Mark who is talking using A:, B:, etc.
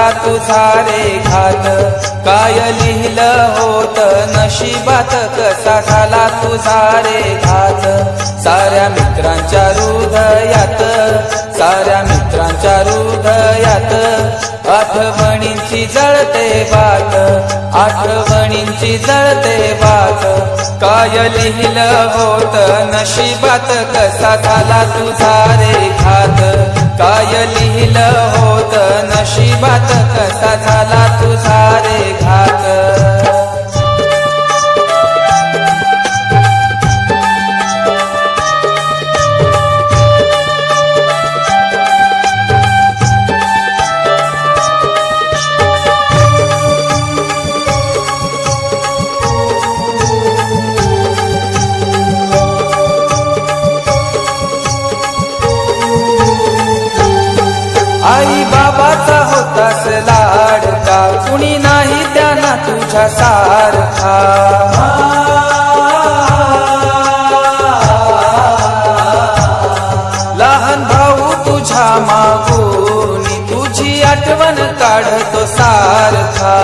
A: झाला तुझा रे घात, काय लिहिलं होत नशिबात, कसा झाला तुझा रे घात. साऱ्या मित्रांच्या हृदयात, साऱ्या मित्रांच्या हृदयात आठवणींची जळते बात, आठवणींची जळते बात. काय लिहिलं होत नशिबात, कसा झाला तुझा रे घात, काय लिहिलं होत नशिबात, कसा झाला तुझा रे घात. आई बाबाचा होतास लाडका, कुणी नाही त्यांना तुझ्या सारखा. लहान भाऊ तुझ्या मागून तुझी आठवण काढतो सारखा.